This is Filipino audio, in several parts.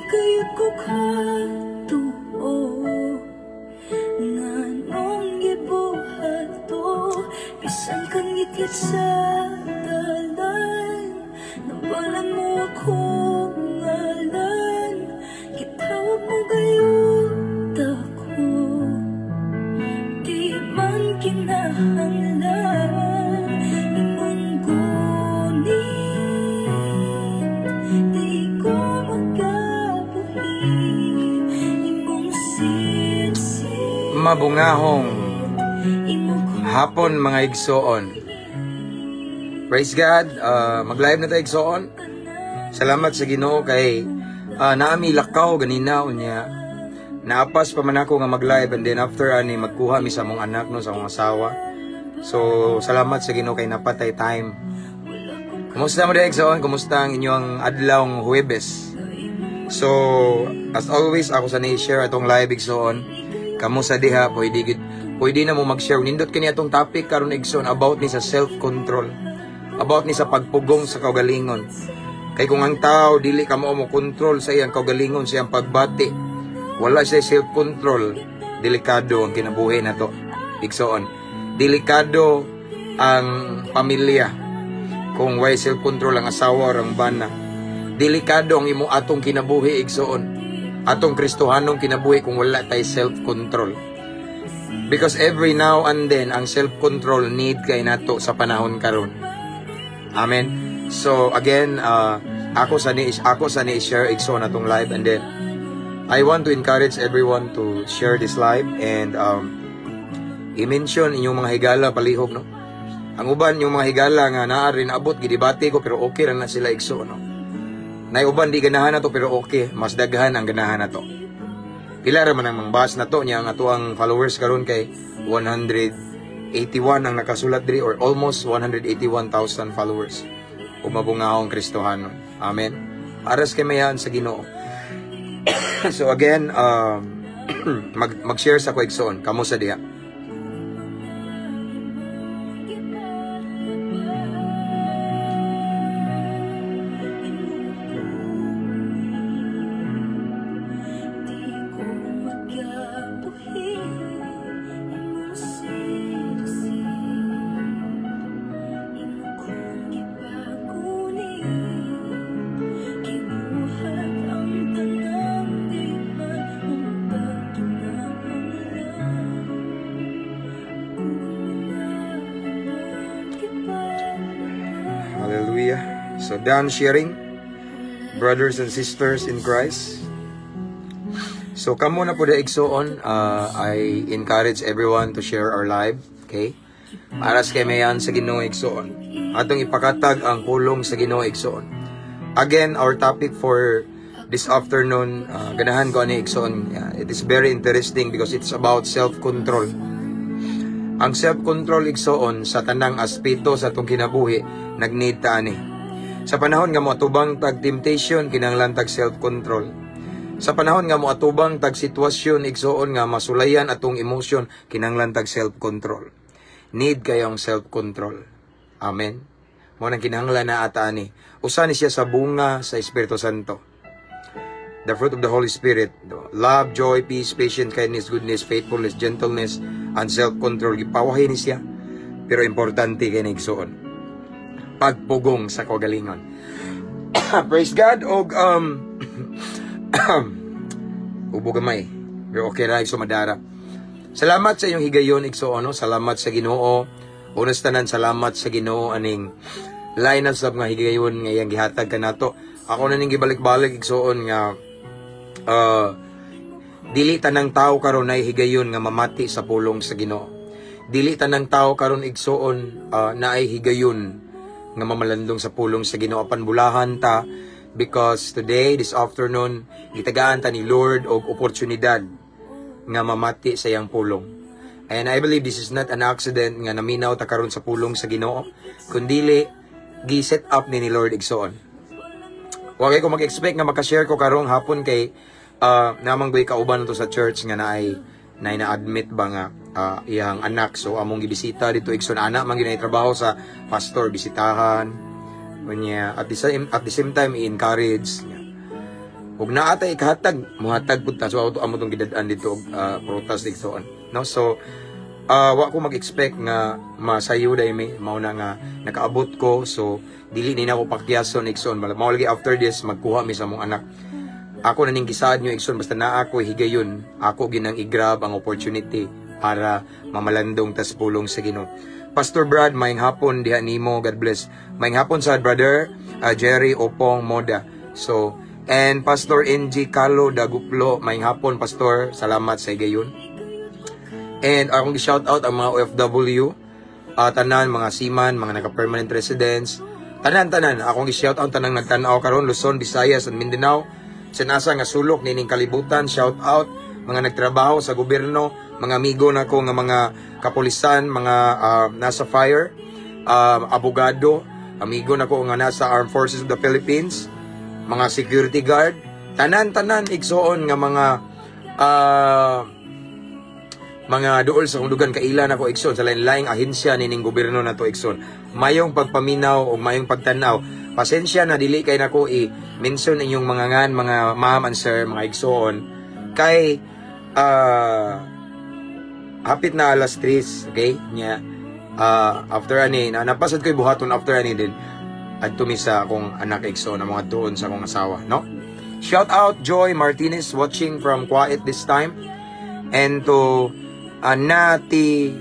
kayo ko katuo nganong gibuhat to bisan kang ngit sa dalan nabalan mo akong ngalan gitawag mo gayud ako di man kinahanglan imong gunit di ko magabuhi imong sinsin Mabungahong hapon mga igsoon. Praise God. Mag-live na tayo igsoon. Salamat sa Ginoo kay naami lakaw ganina unya. Naapas pa man ako nga mag-live and then after ani magkuha mi sa mong anak no sa mong asawa. So salamat sa Ginoo kay napatay time. Kumusta mo dahil igsoon? Kumusta ang inyong adlawng Huwebes? So as always ako sa ni-share atong live igsoon. Kamo sa diha pwede na mo mag-share. Nindot kini atong topic karon igsoon about ni sa self-control. About ni sa pagpugong sa kaugalingon. Kay kung ang tao dili ka mo control sa iyang kaugalingon, sa iyang pagbati, wala siya self-control, delikado ang kinabuhi na to. Igsoon, delikado ang pamilya kung way self-control ang asawa o ang bana. Delikado ang imo atong kinabuhi igsoon. Atong Kristohanong kinabuhi kung wala tay self-control. Because every now and then ang self-control need kay nato sa panahon karon. Amen. So again, ako sa ni share igsoon atong live and then I want to encourage everyone to share this live and i-mention inyong mga higala palihog no. Ang uban yung mga higala nga naa rin abot gidibati ko pero okay ra na sila igsoon no. Nay uban di ganahan na to pero okay, mas daghan ang ganahan na to. Pila ra man ang mangbas na to niya ang atuang followers karon kay 181 ang nakasulat diri or almost 181,000 followers. Umabungahong Kristohanon. Amen. Aras kay mayan sa Ginoo. So again, mag-share sa ko igsoon kamo sa diha. Hallelujah. So done sharing, brothers and sisters in Christ. So kamo na po da igsoon, I encourage everyone to share our live, okay? Aras kay mayan sa Ginoo igsoon. Atong ipakatag ang pulong sa Ginoo igsoon. Again, our topic for this afternoon, ganahan ko ani igsoon. It is very interesting because it's about self-control. Ang self-control igsoon sa tanang aspeto sa atong kinabuhi nagneed ta ani. Sa panahon nga mo atubang tag temptation kinahanglan tag self-control. Sa panahon nga mo atubang tag sitwasyon igsoon nga masulayan atong emosyon kinahanglan tag self-control. Need kayong self-control. Amen. Mo nang kinahanglan na ata ani. Usa ni siya sa bunga sa Espiritu Santo. The fruit of the Holy Spirit, love, joy, peace, patience, kindness, goodness, faithfulness, gentleness, and self-control. Gipawahin ni siya. Pero importante kay nigsoon. Pagpugong sa kagalingon. Praise God. Og ubo gamay. Pero okay ra iso madara. Salamat sa inyong higayon igsoon no. Salamat sa Ginoo. Unas tanan salamat sa Ginoo aning lineups of nga higayon nga iyang gihatag kanato. Ako na ning gibalik-balik igsoon nga dili tanang tao karon nay higayon nga mamati sa pulong sa Ginoo. Dili tanang tao karon igsoon naay higayon nga mamalandong sa pulong sa Ginoo. Panbulahan ta because today, this afternoon, gitagaan ta ni Lord og oportunidad nga mamati sa iyang pulong. And I believe this is not an accident nga naminaw ta karon sa pulong sa Ginoo, kundili gi-set up ni Lord igsoon. Wagay ko mag-expect nga makashare ko karong hapon kay namang goy kauban to sa church nga naay na-admit ba nga iyang anak. So among gibisita dito igsoon anak man gyud trabaho sa pastor bisitahan. Unya at the same time i-encourage niya. ug naatay ikahatag muhatag pud ta so auto amo tong gidad-an dito og prutas igsoon, no? So wa ko mag-expect nga masayo day may mauna nga nakaabot ko, so dili ni na ako pakyason igsoon, mao lagi after this magkuha mi sa mong anak. Ako na ning gisaad nyo igsoon, basta na ako higayon, ako ginang i-grab ang opportunity para mamalandong tas pulong sa Ginoo. Pastor Brad, maayong hapon diha nimo, God bless. Maayong hapon sa brother Jerry Opong Moda. So, and Pastor NG Calo Daguplo, maayong hapon pastor, salamat sa higayon. And akong gi-shout out ang mga OFW, tanan, mga seaman, mga naka-permanent residents, tanan, akong gi-shout out tanang nagtanaw karon Luzon, Visayas, and Mindanao, sinasa nga sulok nining kalibutan, shout out, mga nagtrabaho sa gobyerno, mga amigo na ko nga mga kapulisan, mga nasa fire, abogado, amigo na ko nga nasa Armed Forces of the Philippines, mga security guard, tanan igsoon nga mga duol sa hundugan kailan ako igsoon sa lain-laing ahensya nining gobyerno nato igsoon. Mayong pagpaminaw o mayong pagtanaw. Pasensya na dili kay nako i-mention inyong mga ngan, mga ma'am and sir, mga igsoon kay hapit na alas 3, okay? Nya after ani napasad ko'y buhaton after ani din adto mi sa akong anak igsoon ang mga doon sa akong asawa, no? Shout out Joy Martinez watching from Kuwait this time, and to Nati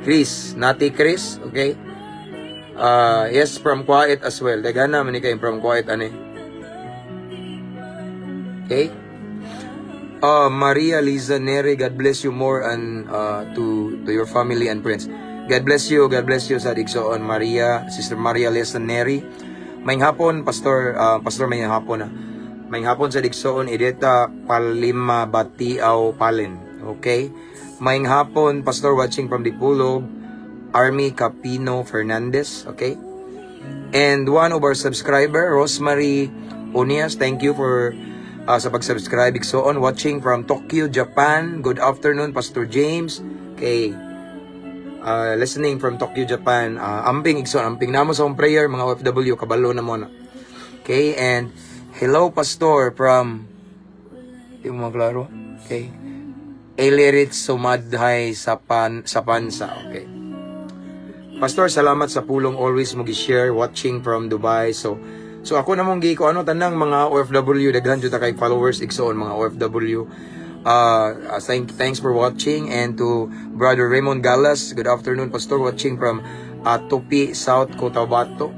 Chris, okay? Yes, from Kuwait as well. Dagana man ni kay from Kuwait ani. Okay? Maria Liza Neri, God bless you more and to your family and friends. God bless you sa digsoon Maria, Sister Maria Liza Neri. Maayong hapon pastor, maayong hapon na. Maayong hapon sa digsoon Ideta Palima Batiaw Palen. Okay? Maayong hapon pastor watching from Dipulog, Army Capino Fernandez, okay? And one of our subscriber, Rosemary Unias, thank you for sa pag-subscribe igsoon, watching from Tokyo, Japan. Good afternoon Pastor James. Okay. Listening from Tokyo, Japan. Amping igsoon, amping namo sa prayer mga OFW kabalo na mo na. Okay, and hello Pastor from di mo maklaro. Okay. Elirit Sumadhay sa Pansa. Okay. Pastor, salamat sa pulong always mo gi-share watching from Dubai. So ako namong gi ko tanang mga OFW daghan jud ta kay followers igsoon mga OFW. Thanks for watching, and to Brother Raymond Galas, good afternoon Pastor, watching from Tupi, South Cotabato.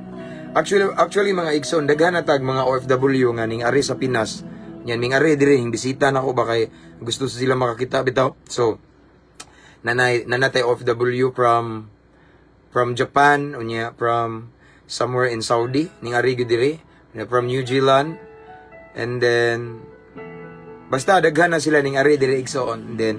Actually mga igsoon daghan na tag mga OFW nga ning ari sa Pinas. Yan ning ari diri bisita na ko ba kay gusto sila makakita bitaw. So nanatay OFW from Japan, unya from somewhere in Saudi, ning ari gyud diri, from New Zealand, and then basta daghan na sila ning ari diri igsoon. And then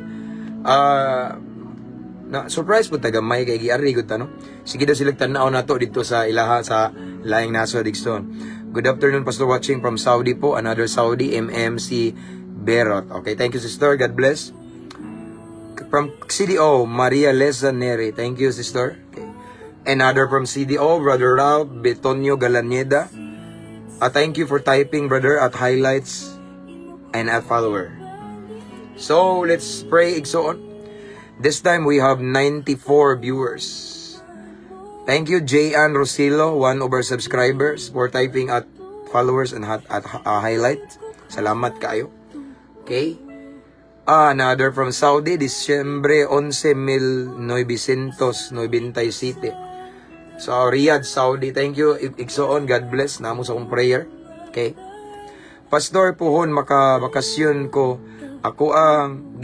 na surprise po tagamay kay giari gud ta, no? Sige daw sila tan-aw nato dito sa ilaha sa laing nasod igsoon. Good afternoon Pastor, watching from Saudi po, another Saudi, MMC Berot. Okay, thank you sister, God bless. From CDO, Maria Leza Neri, thank you sister. Okay. Another from CDO, Brother Ralph Betonio Galaneda. Thank you for typing, brother, at highlights and at follower. So, let's pray igsoon. This time, we have 94 viewers. Thank you, J.Ann Rosillo, one of our subscribers, for typing at followers and at highlights. Salamat kayo. Okay. Another from Saudi, Disyembre 11,997. So, Riyadh, Saudi. Thank you, igsoon. God bless. Namo sa akong prayer. Okay. Pastor, puhon makabakasyon ko. Ako ang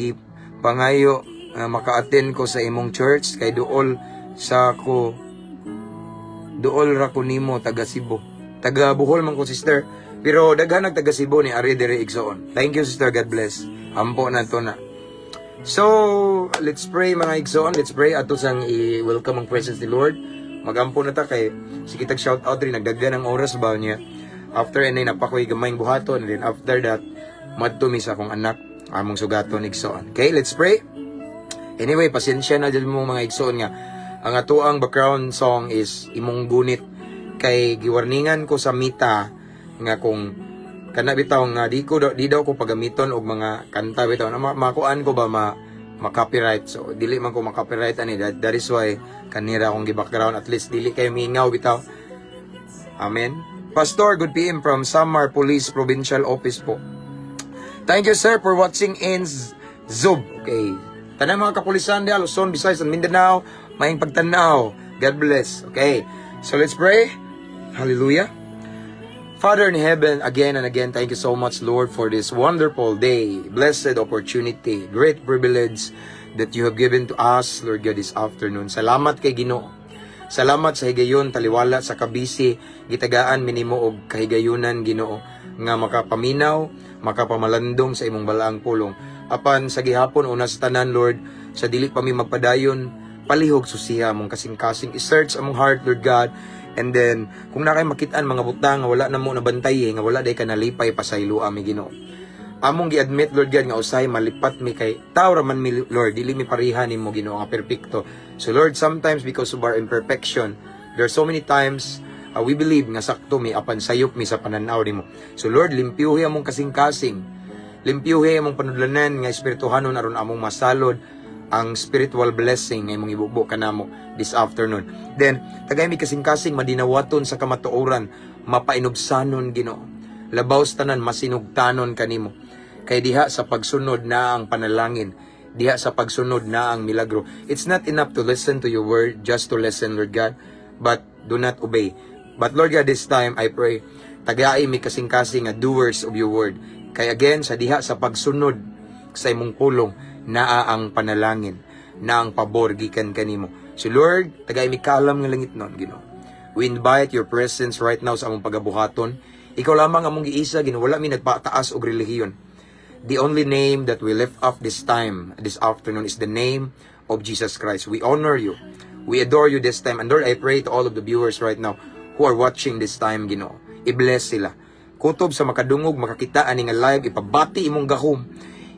pangayo maka-attend ko sa imong church. Kay duol ra ko nimo taga Cebu. Taga Bohol man ko sister. Pero daghan nag taga Cebu ni ari diri igsoon. Thank you sister. God bless. Ampo na to na. So, let's pray mga igsoon. Let's pray ato sang i-welcome ang presence ni Lord. Magampo na ta kay sige tag shout out rin nagdaghan ang oras ba niya. After inay napakoy gamayng buhaton, and then after that madto mi sa akong anak among sugaton igsoon. Okay, let's pray. Anyway, pasensya na dyan mo mga igsoon nga. Ang atuang background song is Imong Gunit, kay giwarningan ko sa Mita nga kung kana bitaw nga di daw ko pagamiton og mga kanta bitaw na makuan ko ba ma-copyright. So dili man ko ma-copyright ani, that is why kanira akong gi-background, at least dili kayo mingaw bitaw. Amen. Pastor, good PM from Samar Police Provincial Office po. Thank you sir for watching in Zub. Okay. Tanang mga kapulisan diha Luzon, Visayas, and Mindanao, maayong pagtanaw. God bless. Okay. So let's pray. Hallelujah. Father in heaven, again and again, thank you so much, Lord, for this wonderful day, blessed opportunity, great privilege that you have given to us, Lord God, this afternoon. Salamat kay Ginoo. Salamat sa higayon, taliwala sa kabisi, gitagaan minimo og kahigayunan, Ginoo, nga makapaminaw, makapamalandong sa imong balaang pulong. Apan sa gihapon una sa tanan, Lord, sa dili pa mi magpadayon, palihog susiha mong kasing-kasing, i-search among heart, Lord God. And then, kung na kayo makitaan mga butang nga wala na mo nabantay, nga wala day ka nalipay pasaylo ami Ginoo. Among gi-admit, Lord God, nga usay malipat mi kay tawra man mi, Lord, dili mi parihan nimo Ginoo nga perpekto. So Lord, sometimes because of our imperfection, there are so many times we believe nga sakto mi apan sayop mi sa pananaw nimo. So Lord, limpyuhi among kasing-kasing, limpyuhi among panudlanan nga espirituhanon aron among masalod ang spiritual blessing nga imong ibubo kanamo this afternoon. Then tagay mi kasing-kasing madinawaton sa kamatuoran, mapainubsanon Ginoo. Labaw sa tanan masinugtanon kanimo. Kay diha sa pagsunod na ang panalangin, diha sa pagsunod na ang milagro. It's not enough to listen to your word, just to listen, Lord God, but do not obey. But Lord God, this time I pray, tagay mi kasing-kasing nga doers of your word. Kay again sa diha sa pagsunod sa imong pulong naa ang panalangin, na ang pabor gikan kanimo. So Lord, tagay mi kalam nga langit nun, Ginoo. We invite your presence right now sa among pagabuhaton. Ikaw lamang among giisa, Ginoo, wala mi nagpataas og relihiyon. The only name that we lift up this time, this afternoon, is the name of Jesus Christ. We honor you. We adore you this time. And Lord, I pray to all of the viewers right now who are watching this time, Ginoo. I-bless sila. Kutob sa makadungog, makakitaan ni nga live, ipabati imong gahom,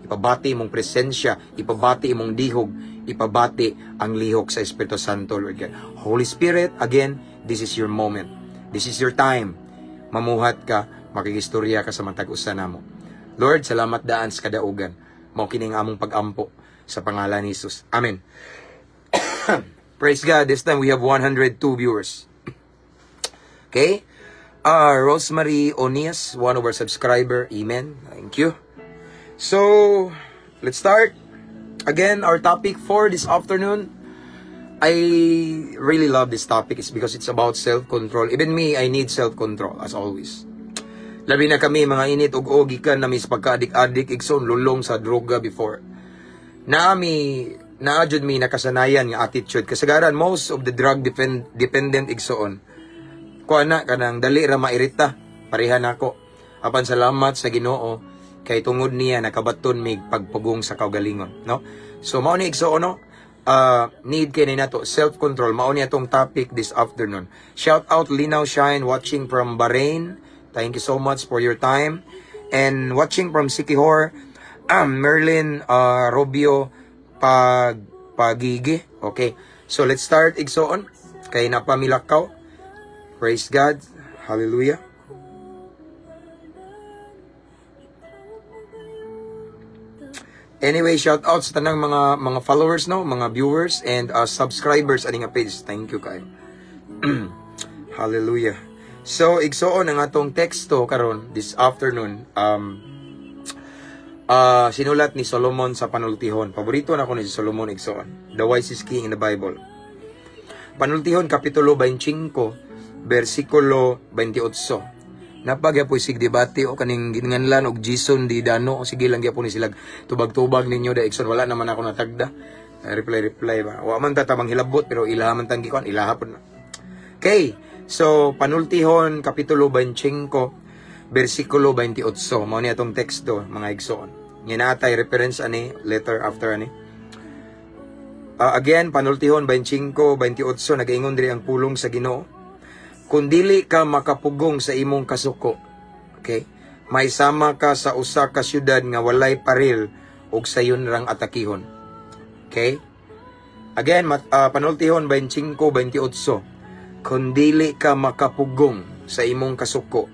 ipabati imong presensya, ipabati imong dihog, ipabati ang lihok sa Espiritu Santo, Lord God. Holy Spirit, again, this is your moment. This is your time. Mamuhat ka, makikistorya ka sa matag-usa namo. Lord, salamat daan sa kadaugan. Mao kining among pag-ampo sa pangalan ni Jesus. Amen. Praise God. This time we have 102 viewers. Okay? Rosemary Onias, one of our subscriber. Amen. Thank you. So, let's start. Again, our topic for this afternoon. I really love this topic. It's because it's about self-control. Even me, I need self-control, as always. Labi na kami, mga init ug gikan na mis pagka-adik-adik, igsoon, lulong sa droga before. Naadjud mi nakasanayan nga attitude. Kasagaran, most of the drug dependent igsoon. Kuana kanang dali ra mairita, parehan ako. Apan salamat sa Ginoo kay tungod niya nakabaton mig pagpugong sa kaugalingon, no? So mao ni igsoon, no? Need kay nato self-control. Mao ni atong topic this afternoon. Shout out Linaw Shine watching from Bahrain. Thank you so much for your time. And watching from Sikihor, Merlin Robio Pagigi. Okay. So let's start igsoon kay napamilakaw. Praise God. Hallelujah. Anyway, shout out sa tanang mga followers, no, mga viewers and subscribers aning page. Thank you kay. Hallelujah. So igsoon ang atong teksto karon this afternoon. Sinulat ni Solomon sa Panultihon. Paborito na ko ni Solomon igsoon. The wisest king in the Bible. Panultihon kapitulo 25 versikulo 28. Napagya po sig debate o kaning ginganlan og Jason di dano o sige lang gyapon ni sila tubag-tubag ninyo da Exxon, wala naman ako natagda. Reply ba. Wa man ta tabang hilabot pero ilaha man tang gikon, ilaha pud na. Okay. So Panultihon kapitulo 25 versikulo 28. Mao ni atong teksto mga igsoon. Nya natay reference ani letter after ani. Again Panultihon 25:28 nagaingon diri ang pulong sa Ginoo. Kung dili ka makapugong sa imong kasuko, okay, may sama ka sa usa ka syudad nga walay paril ug sayon rang atakihon. Okay? Again, Panultihon 25:28. Kung dili ka makapugong sa imong kasuko,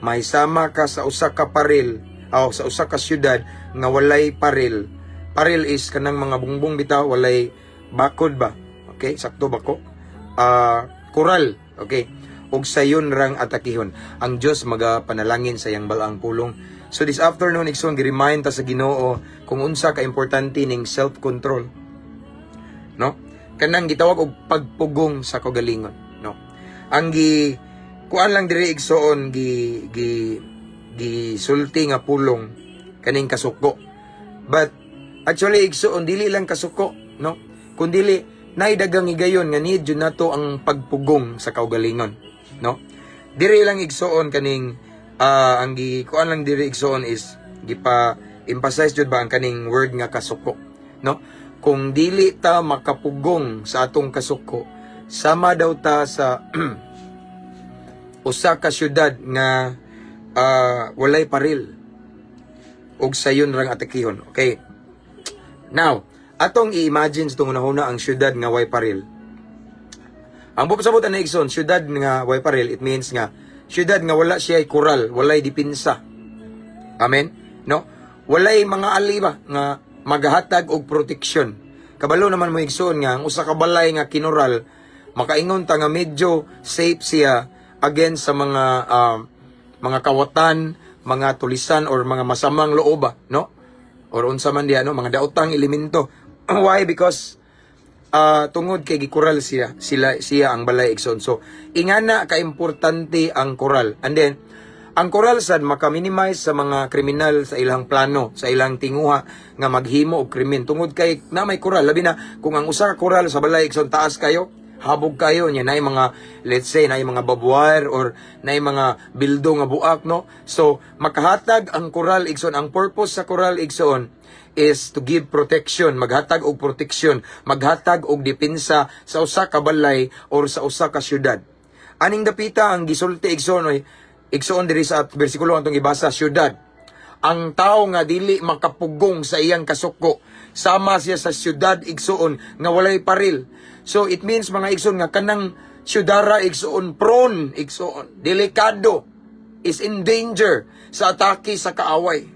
mahisama ka sa usa ka paril o sa usa ka syudad nga walay paril. Paril is kanang mga bungbong bitaw, walay bakod ba? Okay, sakto ba ko? Koral, okay. Ug sayon rang atakihon. Ang Dios magapanalangin sa iyang balaang pulong. So this afternoon, igsoon, gi-remind ta sa Ginoo kung unsa ka importante ning self-control. No? Kanang gitawag og pagpugong sa kagalingon, no? Ang kuan lang diri igsoon sulti nga pulong kaning kasuko. But actually igsoon dili lang kasuko, no? Kun dili nay dagang higayon nga need jud nato ang pagpugong sa kaugalingon, no? Diri lang igsoon kaning ang kuan lang diri igsoon is gipa-emphasize jud ba ang kaning word nga kasuko, no? Kung dili ta makapugong sa atong kasuko, sama daw ta sa usa ka syudad nga walay paril ug sayon rang atakihon. Okay. Now, atong i-imagine sa itong unahuna ang syudad nga way paril. Ang pupasabot na igsoon, syudad nga way paril, it means nga syudad nga wala siya koral, walay dipinsa. Amen? No? Walay mga aliba nga maghatag og proteksyon. Kabalo naman mo igsoon nga ang usa ka balay nga kinural, makaingon ta nga medyo safe siya against sa mga kawatan, mga tulisan or mga masamang loob, no? Or unsa man diha, no, mga daotang elemento. Why? Because tungod kay gikural siya ang balay igsoon. So ingana ka importante ang koral. And then ang koral sad maka-minimize sa mga kriminal sa ilang plano, sa ilang tinguha nga maghimo og krimen. Tungod kay na may koral, labi na kung ang usa ka koral sa balay igsoon taas kayo, habog kayo niya, na mga, let's say, na mga barbed wire or na mga bildo nga buak, no? So, makahatag ang koral igsoon. Ang purpose sa koral igsoon is to give protection, maghatag og protection, maghatag og depensa sa usa ka balay or sa usa ka syudad. Aning dapita ang gisulti igsoon diri sa bersikulo atong gibasa, syudad. Ang tao nga dili makapugong sa iyang kasuko, sama siya sa syudad igsoon nga walay paril. So it means mga igsoon nga kanang syudara igsoon prone igsoon, delikado, is in danger sa atake sa kaaway.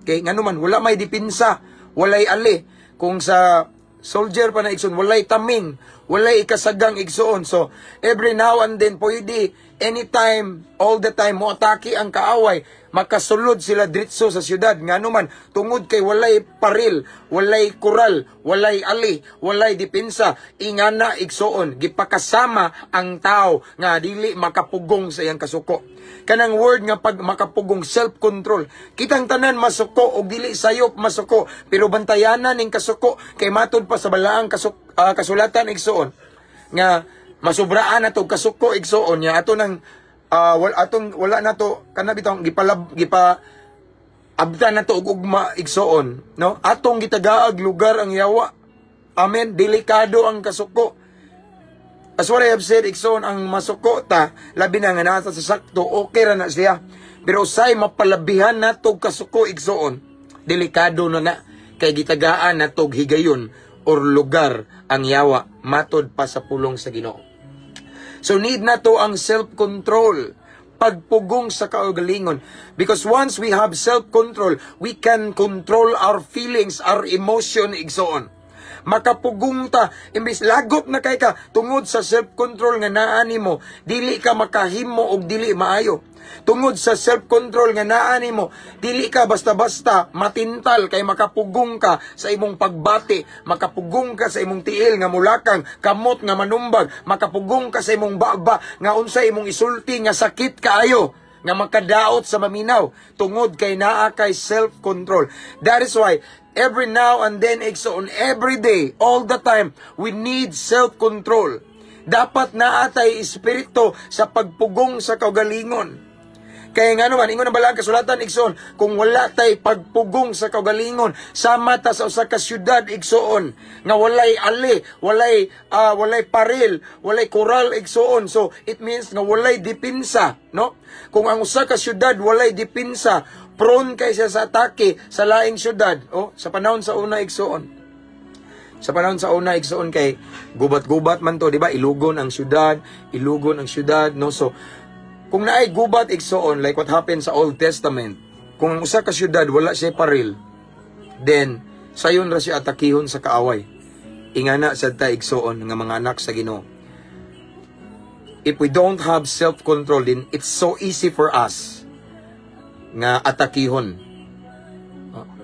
Okay, nganuman wala may dipinsa, walay ali. Kung sa soldier pa na igsoon, walay taming, walay ikasagang igsoon. So every now and then pwede, anytime, all the time mo atake ang kaaway, makasulod sila diretso sa syudad. Nganuman tungod kay walay paril, walay koral, walay ali, walay depensa, ingana igsoon gipakasama ang tao nga dili makapugong sa iyang kasuko. Kanang word nga pag makapugong, self-control. Kitang tanan masuko o dili sayop masuko, pero bantayanan ning kasuko kay matud pa sa balaang kasulatan igsoon nga masubraan nato kasuko igsoon nya ato nang wala nato kana bitong abtan nato og ugma igsoon, no? Atong gitagaag lugar ang yawa. Amen. Delikado ang kasuko. As what I have said, igsoon, ang masuko ta, labi na nga nasa sa sakto, okay ra na siya. Pero say mapalabihan na to kasuko, igsoon, delikado na kay gitagaan na to higayon or lugar ang yawa, matod pa sa pulong sa Ginoo. So need na to ang self-control, pagpugong sa kaugalingon. Because once we have self-control, we can control our feelings, our emotion, igsoon. Makapugong ta, imbis lagot na kay ka tungod sa self-control nga naani mo, dili ka makahimo og dili maayo. Tungod sa self-control nga naani mo, dili ka basta-basta matintal kay makapugong ka sa imong pagbati, makapugong ka sa imong tiil nga mulakang, kamot nga manumbag, makapugong ka sa imong baba nga unsay imong isulti nga sakit kaayo, nga makadaot sa maminaw, tungod kay naa kay self-control. That is why every now and then, igsoon, every day, all the time, we need self-control. Dapat naatay espiritu sa pagpugong sa kaugalingon. Kaya nga naman, ingon na balang kasulatan, igsoon, kung wala tay pagpugong sa kaugalingon, sama ta sa usa ka syudad, igsoon, nga walay ali, walay paril, walay koral, igsoon. So, it means nga walay dipinsa, no? Kung ang usa ka syudad, walay dipinsa, prone kay siya sa atake sa laing syudad. Oh, sa panahon sa una, igsoon. Sa panahon sa una, igsoon kay gubat-gubat man to, di ba? Ilugon ang syudad, no? So, Kung naay gubat igsoon, like what happened sa Old Testament, kung ang usa ka syudad wala siya paril, then sayon ra siya atakihon sa kaaway. Ingana sad ta igsoon nga mga anak sa Ginoo. If we don't have self-control, then it's so easy for us nga atakihon.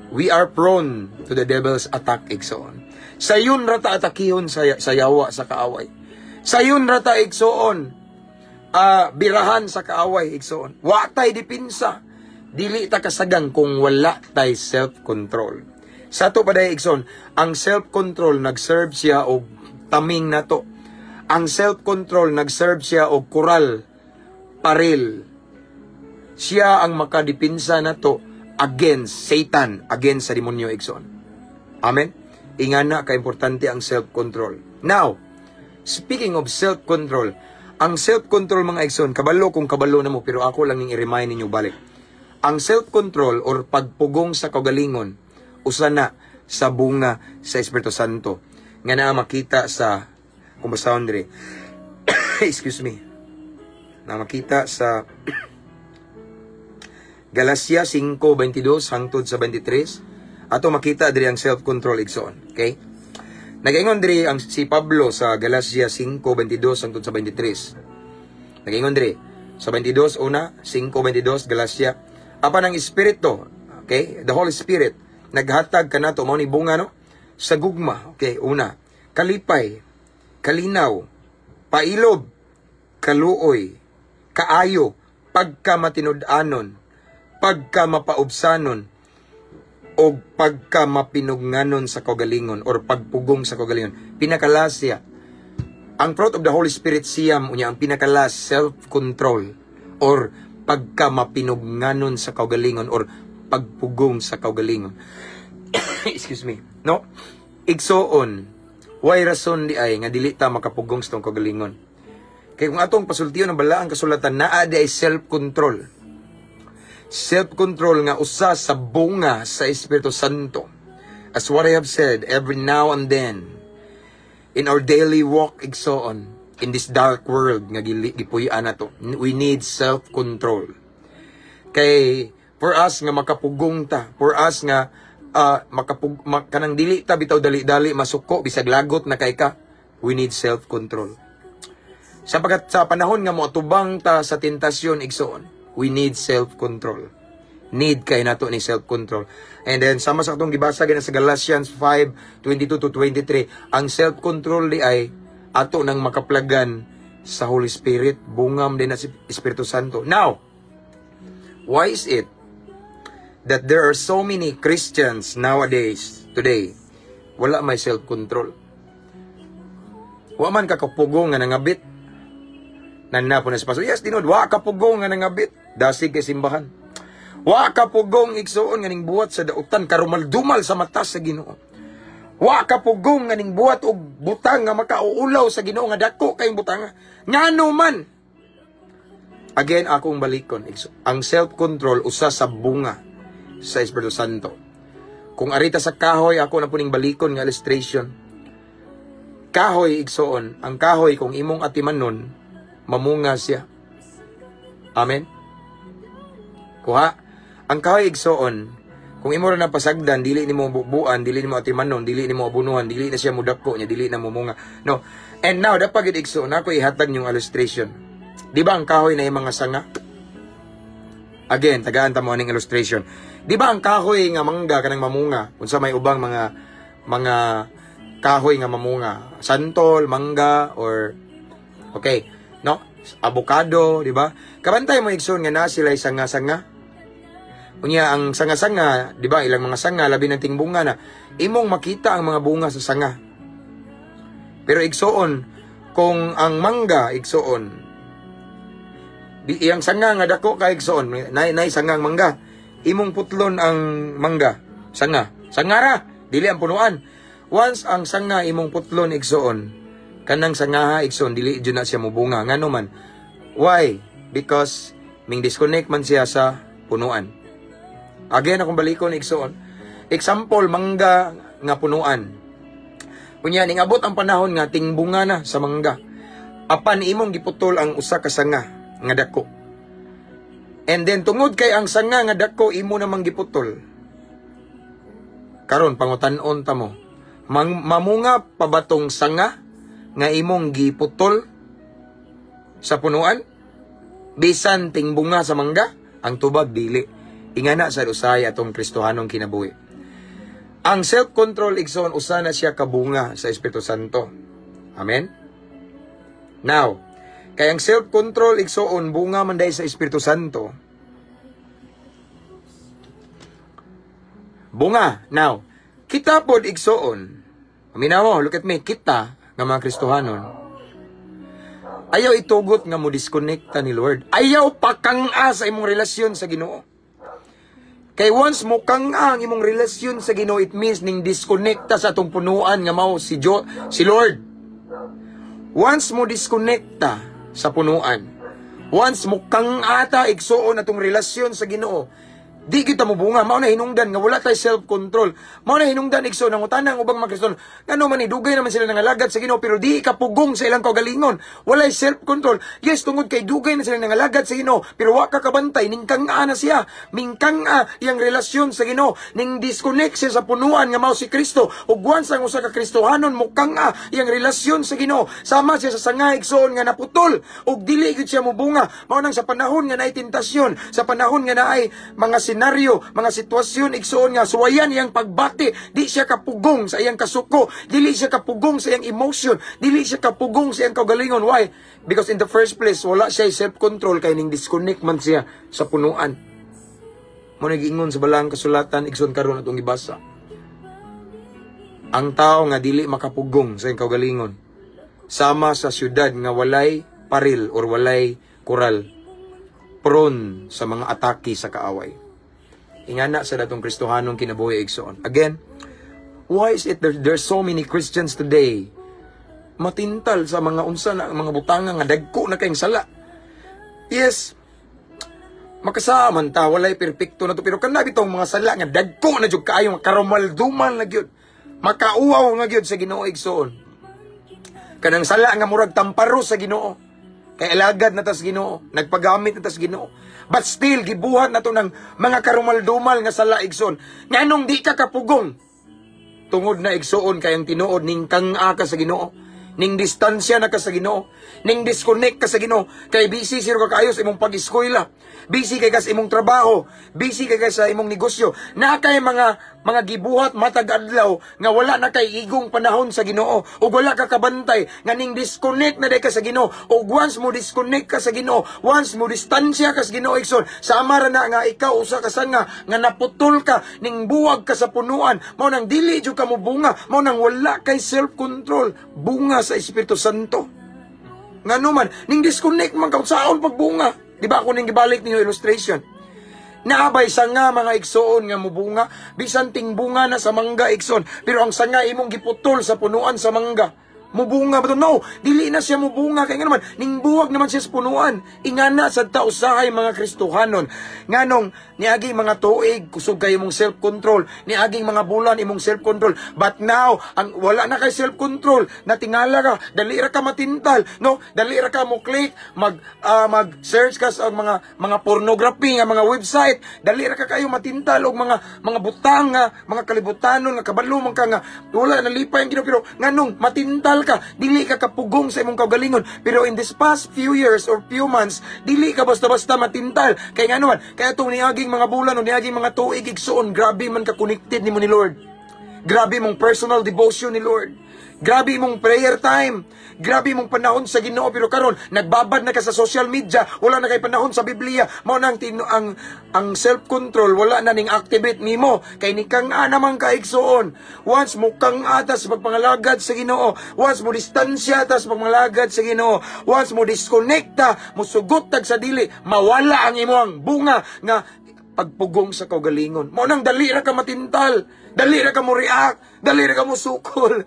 We are prone to the devil's attack igsoon. Sayon ra ta atakihon sa yawa sa kaaway. Sayon ra ta igsoon birahan sa kaaway igsoon. Wa tay dipinsa. Dili ta kasagang kung wala tay self-control. Sa to paday igsoon, ang self-control nag-serve siya og taming nato. Ang self-control nag-serve siya og kural, paril. Siya ang makadipinsa nato against Satan, against sa demonyo igsoon. Amen. Ingana ka importante ang self-control. Now, speaking of self-control, ang self-control mga igsoon, kabalo kung kabalo na mo, pero ako lang ning i-remind ninyo balik. Ang self-control or pagpugong sa kagalingon, usa na sa bunga sa Espiritu Santo nga naa makita sa kumbasahon dire. Excuse me. Na makita sa Galacia 5:22 hangtod sa 23. Ato makita diri ang self-control igsoon. Okay? Nagaingon diri ang si Pablo sa Galacia 5:22 hangtod sa 23. Nagaingon diri sa 22 una, 5:22 Galacia. Apan ang Espiritu, okay? The Holy Spirit naghatag kanato mao ni bunga no sa gugma. Okay, una, kalipay, kalinaw, pailob, kaluoy, kaayo, pagkamatinud-anon, pagkamapaubsanon, o pagkamapinugnanon sa kagalingon or pagpugong sa kagalingon. Pinakalasya. Ang fruit of the Holy Spirit siyam unya ang pinakalas self-control or pagkamapinugnanon sa kagalingon or pagpugong sa kagalingon. Excuse me. No? Igsoon, why rason di ay nga dili ta makapugong sa tong kagalingon. Kay kung atong pasultiyon ang balaang kasulatan naa di ay self-control. Self-control nga usa sa bunga sa Espiritu Santo. As what I have said, every now and then, in our daily walk, igsoon, in this dark world nga gipuy-an nato, we need self-control. Kay for us nga makapugong ta, for us nga kanang dili ta bitaw dali-dali masuko bisag lagot na kay ka, we need self-control. Sapagat sa panahon nga moatubang ta sa tentasyon igsoon, we need self-control. Need kay nato ni self-control. And then sama sa atong gibasa gina sa Galatians 5:22-23, ang self-control di ay ato nang makaplagan sa Holy Spirit, bungam din na si Espiritu Santo. Now, why is it that there are so many Christians nowadays, today, wala may self-control? Wa man kakapugong nga nangabit. Nanapon na sa pastor, yes, tinod, wa kapugong nga nangabit. Dasig kay simbahan. Wa kapugong igsuon nga ning buhat sa dautan, karumal-dumal sa mata sa Ginoo. Wa kapugong nga ning buhat og butang nga makauulaw sa Ginoo nga dako kayong butang. Ngano man. Again, akong balikon. Ang self-control usa sa bunga sa Espiritu Santo. Kung arita sa kahoy, ako na puning balikon nga illustration. Kahoy, igsoon. Ang kahoy, kung imong atimanon, mamunga siya. Amen? Kuha. Ang kahoy, igsoon. Kung imo ra na pasagdan, dili nimo bubuan, dili nimo atimanon, dili nimo abunuhan, dili na siya mudako niya, dili na mumunga. No. And now, dapat gid igsoon, ako ihatag yung illustration. Di ba ang kahoy na yung mga sanga? Again, tagaan ta mo aning illustration. Di ba ang kahoy nga mangga kanang mamunga? Unsa may ubang mga kahoy nga mamunga? Santol, mangga, or okay, no? Avocado, di ba? Kabantay mo igsoon nga na sila sanga-sanga. Unya ang sanga-sanga, di ba? Ilang mga sanga labi ng tingbunga na imong makita ang mga bunga sa sanga. Pero igsoon, kung ang mangga igsoon, iyang sanga nga dako ka igsoon, nay sangang mangga, imong putlon ang mangga, sanga. Sangara, dili ang punuan. Once ang sanga imong putlon igsoon, kanang sangaha igsoon, dili jud na siya mubunga. Ngano man? Why? Because ming disconnect man siya sa punuan. Again, akong balikon igsoon. Example, mangga nga punuan. Kunya, ningabot ang panahon nga tingbunga na sa mangga. Apan imong giputol ang usa ka sanga nga dako. And then tungod kay ang sanga nga dako imo namang giputol. Karon pangutan-on ta mo. Mamunga pa ba tong sanga nga imong giputol sa punuan? Bisan ting bunga sa mangga, ang tubag dili. Ingana sa usay atong Kristohanong kinabuhi. Ang self-control igsoon usa na siya kabunga sa Espiritu Santo. Amen. Now, kay ang self-control igsoon bunga man dahil sa Espiritu Santo. Bunga. Now, kita pod igsoon. Aminaw, look at me, kita nga mga Kristohanon. Ayaw itugot nga mo disconnecta ni Lord. Ayaw pakang-a sa imong relasyon sa Ginoo. Kay once mo kang-a ang imong relasyon sa Ginoo, it means ning disconnecta sa atong punuan nga mao si Lord. Once mo disconnecta sa punuan, once mo kang-ata igsuon atong relasyon sa Ginoo, di kita mo bunga. Mao na hinungdan nga wala tay self-control. Mao na hinungdan igsoon ang utanang ubang mga Kristiyano. Ngano man ni dugay naman sila nangalagad sa Ginoo pero di ka pugong sa ilang kaugalingon. Walay self-control. Yes, tungod kay dugay na sila nangalagad sa Ginoo pero wa ka kabantay ning kang-a na siya. Mingkang-a iyang relasyon sa Ginoo. Ning disconnect siya sa punuan nga mao si Kristo. Ug once ang usa ka Kristohanon mo kang-a iyang relasyon sa Ginoo, sama siya sa sanga igsoon nga naputol ug dili gid siya mobunga. Mao nang sa panahon nga naay tentasyon, sa panahon nga naay mga senaryo, mga sitwasyon igsoon nga suwayan iyang pagbati, di siya kapugong sa iyang kasuko, dili siya kapugong sa iyang emotion, dili siya kapugong sa iyang kaugalingon. Why? Because in the first place wala siya self-control kay ning disconnect man siya sa punuan. Mo nag-ingon sa balang kasulatan igsoon karon atong gibasa. Ang tao nga dili makapugong sa iyang kaugalingon sama sa syudad nga walay paril or walay koral, prone sa mga atake sa kaaway. Ingana sa datong Kristohanong kinabuhi igsoon. Again, why is it there's so many Christians today matintal sa mga unsa na mga butanga nga dagko na kayong sala? Yes, makasaman ta walay perpekto na to pero kana bitong mga sala nga dagko na jud kaayo makarumalduman na gyud, makauaw nga gyud sa Ginoo igsoon. Kanang sala nga murag tamparo sa Ginoo. Kay alagad na tas Ginoo, nagpagamit na tas Ginoo. But still, gibuhat na to ng mga karumal-dumal nga sala igsoon. Nganong di ka kapugong? Tungod na igsoon kayang tinuod ning kang-a ka sa Ginoo. Ning distansya na ka sa Ginoo. Ning disconnect ka sa Ginoo. Kay busy siro ka kayo sa imong pag-eskwela. Busy kay ka sa imong trabaho. Busy kay ka sa imong negosyo. Na kay mga gibuhat matag adlaw nga wala na kay igong panahon sa Ginoo ug wala ka kabantay nga ning disconnect na day ka sa Ginoo. Ug once mo disconnect ka sa Ginoo, once mo distansya ka sa Ginoo igsoon, sama ra na nga ikaw usa ka sanga nga naputol ka ning buwag ka sa punuan, mao nang dili jud ka mo bunga, mao nang wala kay self-control, bunga sa Espiritu Santo. Ngano man ning disconnect man ka saon pagbunga. Di ba ako ning gibalik ninyo illustration? Naabay sanga mga igsoon nga mubunga, bisan ting bunga na sa mangga igsoon, pero ang sanga imong giputol sa punuan sa mangga, mubunga ba to? No, dili na siya mubunga kay nga naman ning buwag naman siya sa punuan. Ingana sad ta usahay mga Kristohanon nganong niaging mga tuig kusog kay imong self-control, niaging mga bulan imong self-control, but now ang wala na kay self-control, natingala ka, dali ra ka matintal, no, dali ra ka mo click mag search ka sa mga pornography nga mga website, dali ra ka kayo matintal og mga butang nga mga kalibutanon nga kabalo man ka nga wala nalipay ang Ginoo, pero nganong matintal ka, dili ka kapugong sa imong kaugalingon. Pero in this past few years or few months, dili ka basta-basta matintal. Kay nga naman, kaya itong niaging mga bulan o niaging mga tuig igsoon, grabe man ka connected ni mo ni Lord. Grabe mong personal devotion ni Lord. Grabe mong prayer time. Grabe mong panahon sa Ginoo, pero karon nagbabad na ka sa social media, wala na kay panahon sa Biblia. Mao nang ang self-control wala na ning activate nimo kay ni kang-a naman ka igsoon. Once mo kang-a tas pagpangalagad sa Ginoo, once mo distansya tas pagpangalagad sa Ginoo, once mo disconnecta, mo sugot tag sa dili, mawala ang imong bunga nga pagpugong sa kaugalingon. Mao nang dali ra ka matintal, dali ra ka mo react, dali ra ka mo sukol.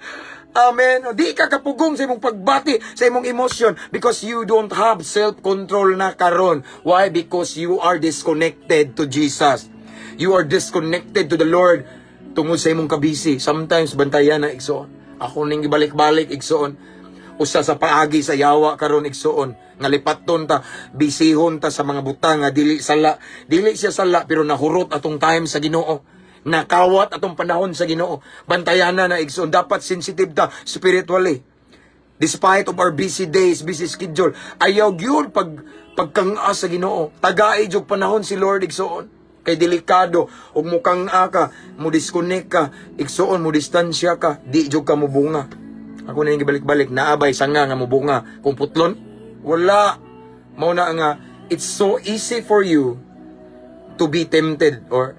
Amen. Di ka kapugong sa imong pagbati, sa imong emotion, because you don't have self-control na karon. Why? Because you are disconnected to Jesus. You are disconnected to the Lord tungod sa imong kabisi. Sometimes bantayan na igsoon. Ako ning ibalik-balik igsoon. usa sa paagi sa yawa karon igsuon nga lipaton ta, bisihon ta sa mga butang nga dili siya sala pero nahurot atong time sa Ginoo, nakawat atong panahon sa Ginoo. Bantayan na igsuon, dapat sensitive ta spiritually. Despite of our busy days, busy schedule, ayaw gyud pagkang-a sa Ginoo. Tagai jud panahon si Lord igsuon. Kay delikado ug mukang-a ka, mo disconnect ka, igsuon mo distansya ka, di jud ka mubunga. Ako na yung gibalik-balik, naabay sanga nga mubunga kung putlon. Wala. Mao na nga, it's so easy for you to be tempted, or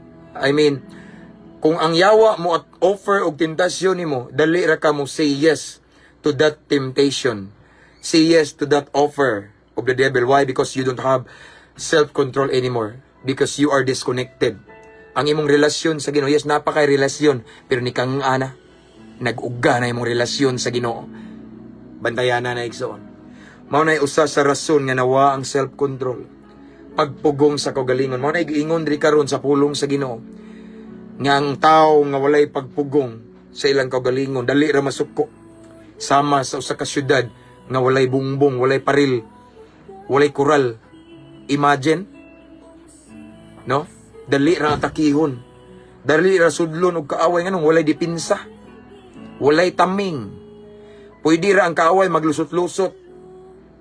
kung ang yawa mo at offer og tentasyon nimo, dali ra ka mo say yes to that temptation. Say yes to that offer of the devil. Why? Because you don't have self-control anymore. Because you are disconnected. Ang imong relasyon sa Ginoo, yes, napakay relasyon, pero ni kang ana, nag-uga na imong relasyon sa Ginoo. Bantayan na igsoon. Mao na usa sa rason nga nawa ang self-control. Pagpugong sa kaugalingon. Mao na giingon diri karon sa pulong sa Ginoo. Nga ang tao nga walay pagpugong sa ilang kaugalingon, dali ra masuko. Sama sa usa ka syudad nga walay bungbong, walay paril, walay kural. Imagine, no? Dali ra atakihon. Dali ra sudlon og kaaway nganong walay dipinsa. Walay taming. Pwede ra ang kaaway maglusot-lusot.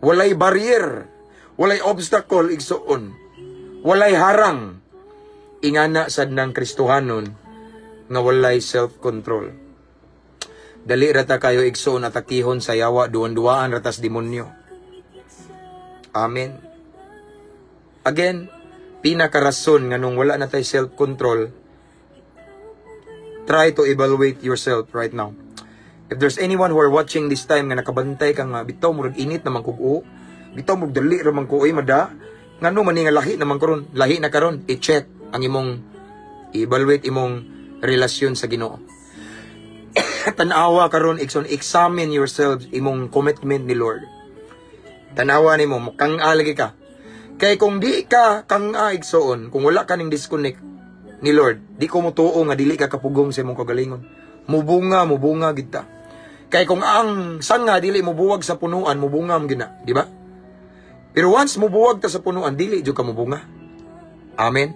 Walay barrier. Walay obstacle igsuon. Walay harang. Ingana sad ng Kristohanon nga walay self-control. Dali rata kayo igsoon atakihon sa yawa, duwan-duwaan ratas demonyo. Amen. Again, pinakarason nga nung wala na tayo self-control, try to evaluate yourself right now. If there's anyone who are watching this time nga nakabantay ka nga, bitaw murag init naman kuko, bitaw murag dali raman ko, mada, nga no man nga lahi naman karon, lahi na karon, i-check ang imong, i-evaluate imong relasyon sa Ginoo. Tanawa karon, examine yourself imong commitment ni Lord. Tanawa nimo, kang-a lagi ka. Kay kung di ka kang-a igsoon, kung wala ka ning disconnect ni Lord, di ko mutuo nga dili ka kapugong sa imong kagalingon. Mubunga kita. Kay kung ang sanga dili mubuwag sa punuan, mubunga man gina, di ba? Pero once mubuwag ta sa punuan, dili jud ka mubunga. Amen.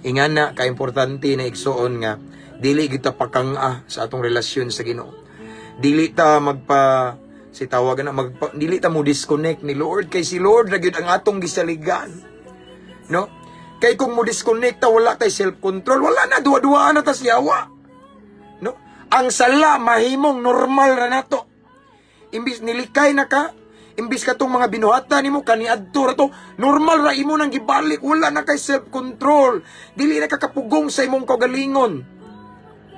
Ingana ka importante na igsoon nga dili kita pakang-a sa atong relasyon sa Ginoo. Dili ta dili ta mo disconnect ni Lord, kay si Lord ra gyud ang atong gisaligan. No? Kay kung mo disconnect ta, wala tay self-control, wala na duwa-duwaan na ta siyawa. No? Ang sala mahimong normal ra nato. Imbis nilikay na ka, imbis katong mga binuhatan nimo kaniadto ra to, normal ra imo nang gibalik, wala na kay self-control. Dili na ka kapugong sa imong kaugalingon.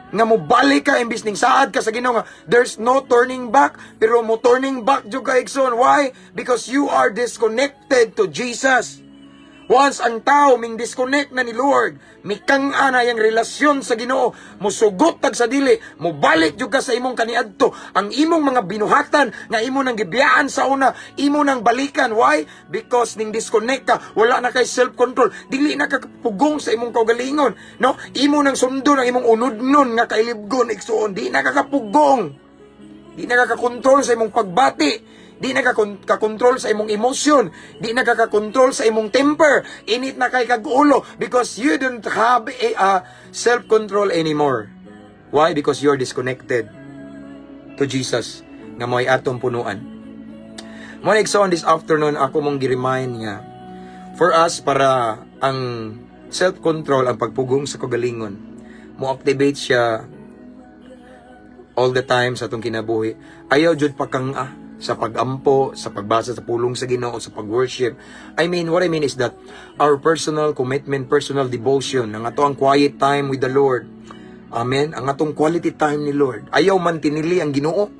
Nga mo balik ka imbis ning saad ka sa Ginoo nga there's no turning back, pero mo turning back jud ka igsoon. Why? Because you are disconnected to Jesus. Once ang tao ming disconnect na ni Lord, mikang ana yang relasyon sa Ginoo, musugot tag sa dili, mo balik jud ka sa imong kaniadto, ang imong mga binuhatan nga imo nang gibiyaan sa una, imo nang balikan. Why? Because ning disconnect ka, wala na kay self-control, dili na ka pugong sa imong kaugalingon, no? Imo nang sundo ang imong unodnon nga kailibgon igsuon, di na ka kapugong. Di na ka kontrol sa imong pagbati. Di na ka-control sa imong emosyon. Di na ka-control sa imong temper. Init na kay kag-ulo because you don't have self-control anymore. Why? Because you're disconnected to Jesus nga mo'y atong punuan. Mo igsoon this afternoon, ako mong gi-remind nga for us, para ang self-control, ang pagpugong sa kagalingon, mo activate siya all the time sa atong kinabuhi. Ayaw jud pakang sa pagampo, sa pagbasa sa pulong sa Ginoo, sa pag-worship. What I mean is that our personal commitment, personal devotion, ang ato ang quiet time with the Lord. Amen? Ang atong quality time ni Lord. Ayaw man tinili ang Ginoo.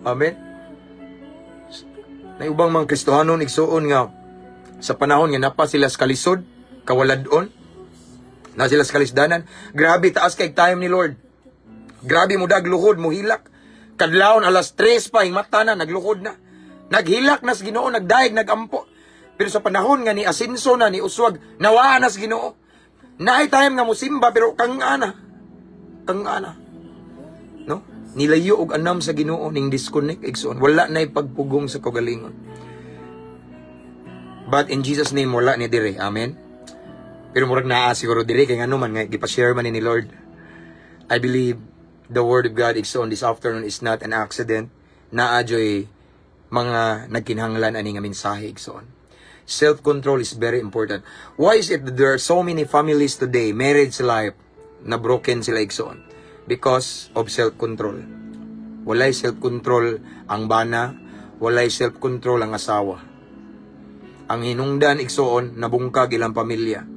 Amen? Na ubang mga Kristohanon igsuon nga sa panahon nga napa sila sa kalisod, kawaladon, na sila sa kalisdanan. Grabe, taas kay time ni Lord. Grabe mo luhod, mo hilak. Kadlawon alas 3 pa, mata na, naglukod na. Naghilak na sa Ginoo, nagdaig, nagampo. Pero sa panahon nga ni asinso na, ni uswag, nawaa na sa Ginoo. Naay time nga musimba, pero kang ana. No? nilayo og anam sa Ginoo ning disconnect igsoon, wala nay pagpugong sa kaugalingon. But in Jesus name wala ni dire. Amen. Pero murag naa siguro dire kay ngano man nga gipa-share man ni Lord. I believe the word of God igsoon this afternoon is not an accident. Naa joy mga nagkinahanglan ani nga mensahe igsoon. Self-control is very important. Why is it that there are so many families today, marriage life, na broken sila igsoon? Because of self-control. Walay self-control ang bana, walay self-control ang asawa. Ang hinungdan igsoon, nabungkag ilang pamilya.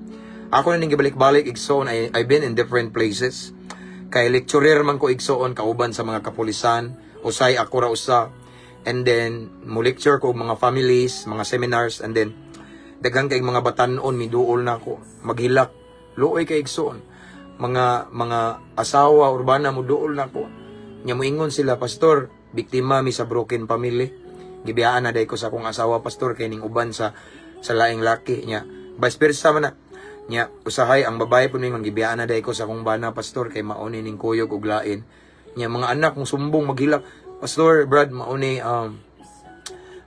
Ako na ning gibalik-balik igsoon, I've been in different places. Kay lecturer man ko igsoon, kauban sa mga kapulisan, usay ako ra usa. And then, mo lecture ko mga families, mga seminars, and then, daghang kay mga batanon, miduol na ako. Maghilak, luoy kay igsoon. Mga asawa, urbana, muduol na ako. Nya moingon sila, Pastor, biktima mi sa broken family. Gibiyaan na day ko sa akong asawa, Pastor, kay ning uban sa laing laki. Nya, vice versa man na. Nya, usahay, ang babae po ningon, gibiyaan na day ko sa akong bana, Pastor, kay mauni ning kuyog ug lain. Nya, mga anak, kung sumbong, maghilak, Pastor, Brad, mauni,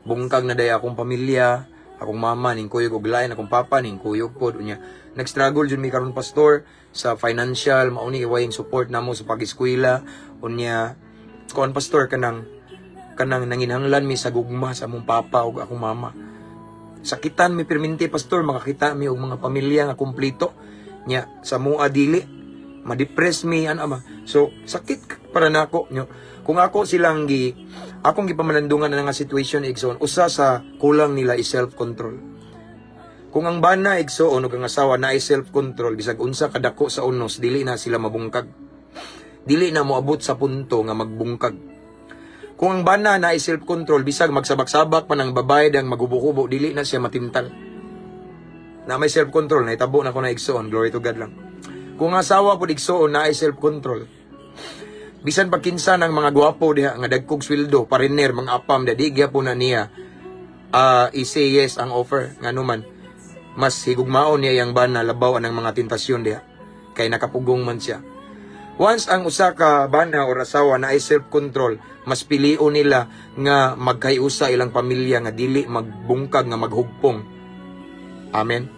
bungkag na day akong pamilya, akong mama, ning kuyog og lain, akong papa, ning kuyog pod. Unya, nag-struggle jud mi karon Pastor, sa financial, mauni iwaying support namo sa pag-eskwela. Unya, kuan Pastor, kanang nanginhanglan mi sa gugma sa among papa ug akong mama. Sakitan mi perminti Pastor, makakita mi og mga pamilya nga kumpleto. Nya, sa mua dili, ma-depress mi, ano. So, sakit para nako, nyo. Kung ako akong gipamanandungan na nga situation igsoon, usa sa kulang nila is self-control. Kung ang bana igsoon o ang asawa na ay self-control, bisag unsa kadako sa unos, dili na sila mabungkag. Dili na moabot sa punto nga magbungkag. Kung ang bana na ay self-control, bisag magsabak-sabak pa ng babae dang magubo-kubo, dili na siya matintal. Na may self-control, naitabo na ko na igsoon, glory to God lang. Kung ang asawa po igsoon na ay self-control, bisan pagkinsa ng mga gwapo diha nga dagkog sweldo, pariner, mga apam, dadigya po na niya i-say yes ang offer. Nga naman, mas higugmaon niya yung bana, labaw ng mga tentasyon diha. Kay nakapugong man siya. Once ang usa ka bana o asawa na ay self-control, mas pilion nila nga magkayusa ilang pamilya nga dili magbungkag nga maghugpong. Amen.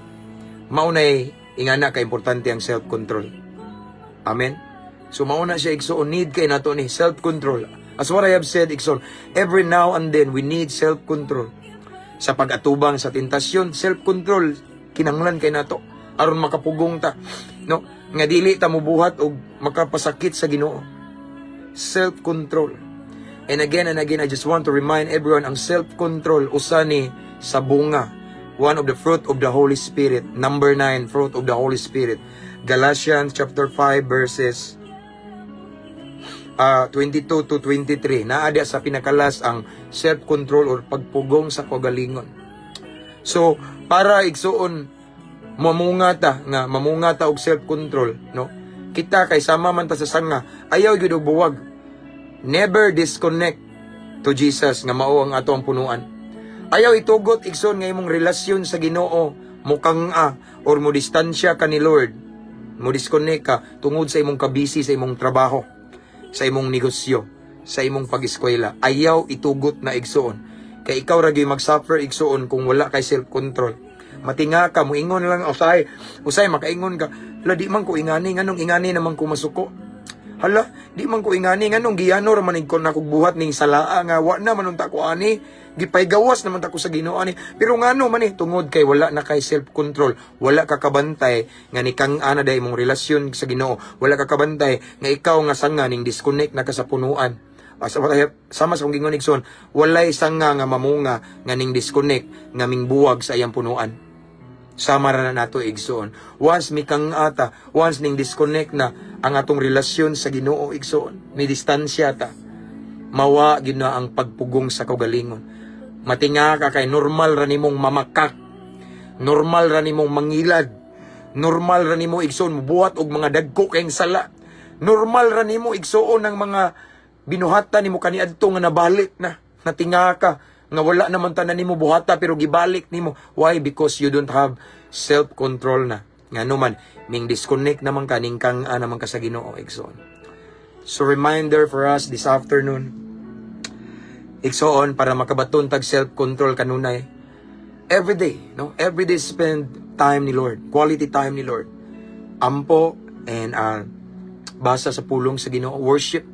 Maunay ingana ka importante ang self-control. Amen. So mauna siya igsoon, need kay nato ni self-control. As what I have said igsoon, every now and then we need self-control. Sa pag-atubang sa tentasyon, self-control kinahanglan kay nato aron makapugong ta, no? Nga dili ta mobuhat og makapasakit sa Ginoo. Self-control. And again, I just want to remind everyone, ang self-control usa ni sa bunga, one of the fruit of the Holy Spirit. Number 9, fruit of the Holy Spirit. Galatians chapter 5 verses 22 to 23. Naada sa pinakalas ang self-control or pagpugong sa kagalingon. So, para igsuon mamunga ta og self-control, no? Kita kay sama man ta sa sanga, ayaw gyud og buwag. Never disconnect to Jesus nga mao ang ato ang punuan. Ayaw itugot igsoon nga imong relasyon sa Ginoo mukang or mo distansya ka ni Lord. Mo disconnect ka tungod sa imong kabisi sa imong trabaho, sa imong negosyo, sa imong pag-eskwela. Ayaw itugot na igsoon. Kay ikaw ra gyud mag-suffer igsoon kung wala kay self-control. Matinga ka, muingon lang, usay makaingon ka, hala di man ko ingani, nganong ingani naman ko masuko. Hala, di man ko ingani, nganong giyano raman ko na buhat ning salaa nga, wa na manong tako ani, gipay gawas naman tako sa Ginoo ani. Pero ngano man tungod kay wala na kay self-control, wala ka kabantay nga ni kang ana day mong relasyon sa Ginoo, wala ka kabantay nga ikaw nga sanga ning disconnect na ka sa punuan. Sama sa kong gingon igsoon, walay sanga nga mamunga nga ning disconnect nga ming buwag sa iyang punuan. Sama ra na nato igsoon. Once mikang ata, once ning disconnect na ang atong relasyon sa Ginoo igsoon, may distansya ta, mawa gid na ang pagpugong sa kaugalingon. Matinga ka kay normal ra nimong mamakak, normal ra nimong mangilad, normal ra nimo igsoon mubuhat og mga dagko kayong sala, normal ra nimo igsoon ang mga binuhatan nimo kaniadto nga nabalik na, natinga ka nga wala naman tanan nimo buhata pero gibalik nimo. Why? Because you don't have self-control na. Nga naman, ming disconnect naman ka, ning kang naman ka sa Ginoo igsoon. So reminder for us this afternoon, igsoon para makabaton tag self-control kanunay. Every day, no? Every day spend time ni Lord, quality time ni Lord. Ampo and basa sa pulong sa Ginoo, worship.